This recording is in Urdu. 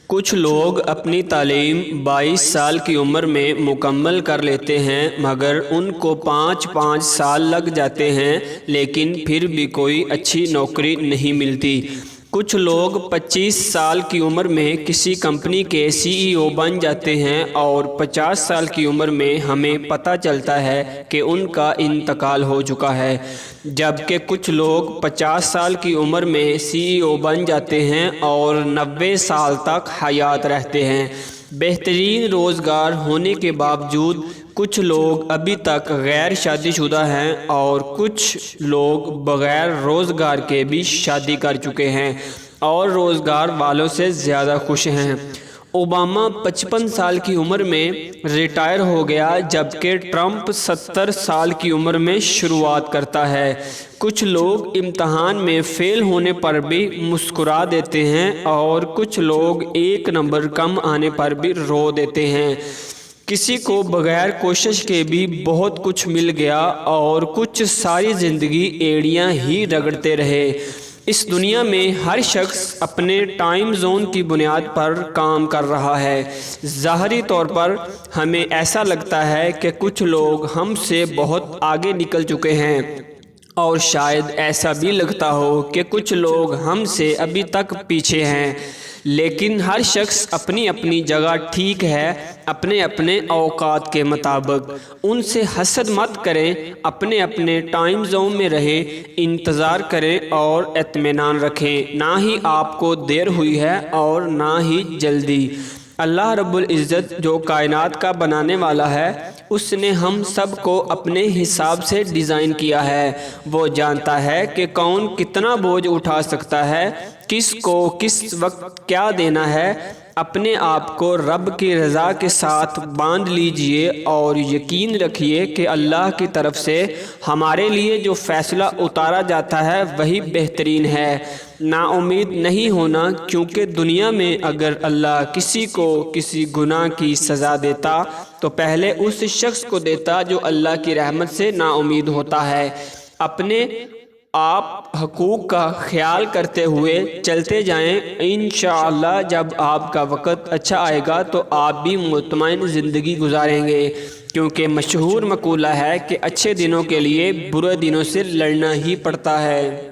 کچھ لوگ اپنی تعلیم 22 سال کی عمر میں مکمل کر لیتے ہیں مگر ان کو 5 سال لگ جاتے ہیں لیکن پھر بھی کوئی اچھی نوکری نہیں ملتی۔ کچھ لوگ 25 سال کی عمر میں کسی کمپنی کے CEO بن جاتے ہیں اور 50 سال کی عمر میں ہمیں پتہ چلتا ہے کہ ان کا انتقال ہو چکا ہے، جبکہ کچھ لوگ 50 سال کی عمر میں CEO بن جاتے ہیں اور 90 سال تک حیات رہتے ہیں۔ بہترین روزگار ہونے کے باوجود کچھ لوگ ابھی تک غیر شادی شدہ ہیں اور کچھ لوگ بغیر روزگار کے بھی شادی کر چکے ہیں اور روزگار والوں سے زیادہ خوش ہیں۔ اوباما 55 سال کی عمر میں ریٹائر ہو گیا جبکہ ٹرمپ 70 سال کی عمر میں شروعات کرتا ہے۔ کچھ لوگ امتحان میں فیل ہونے پر بھی مسکرا دیتے ہیں اور کچھ لوگ 1 نمبر کم آنے پر بھی رو دیتے ہیں۔ کسی کو بغیر کوشش کے بھی بہت کچھ مل گیا اور کچھ ساری زندگی ایڑیاں ہی رگڑتے رہے۔ اس دنیا میں ہر شخص اپنے ٹائم زون کی بنیاد پر کام کر رہا ہے۔ ظاہری طور پر ہمیں ایسا لگتا ہے کہ کچھ لوگ ہم سے بہت آگے نکل چکے ہیں اور شاید ایسا بھی لگتا ہو کہ کچھ لوگ ہم سے ابھی تک پیچھے ہیں، لیکن ہر شخص اپنی اپنی جگہ ٹھیک ہے، اپنے اپنے اوقات کے مطابق۔ ان سے حسد مت کریں، اپنے اپنے ٹائم زون میں رہیں، انتظار کریں اور اطمینان رکھیں۔ نہ ہی آپ کو دیر ہوئی ہے اور نہ ہی جلدی۔ اللہ رب العزت جو کائنات کا بنانے والا ہے، اس نے ہم سب کو اپنے حساب سے ڈیزائن کیا ہے۔ وہ جانتا ہے کہ کون کتنا بوجھ اٹھا سکتا ہے، کس کو کس وقت کیا دینا ہے۔ اپنے آپ کو رب کی رضا کے ساتھ باندھ لیجئے اور یقین رکھیے کہ اللہ کی طرف سے ہمارے لیے جو فیصلہ اتارا جاتا ہے وہی بہترین ہے۔ نا امید نہیں ہونا، کیونکہ دنیا میں اگر اللہ کسی کو کسی گناہ کی سزا دیتا تو پہلے اس شخص کو دیتا جو اللہ کی رحمت سے نا امید ہوتا ہے۔ اپنے آپ حقوق کا خیال کرتے ہوئے چلتے جائیں، انشاءاللہ جب آپ کا وقت اچھا آئے گا تو آپ بھی مطمئن زندگی گزاریں گے، کیونکہ مشہور مقولہ ہے کہ اچھے دنوں کے لیے برے دنوں سے لڑنا ہی پڑتا ہے۔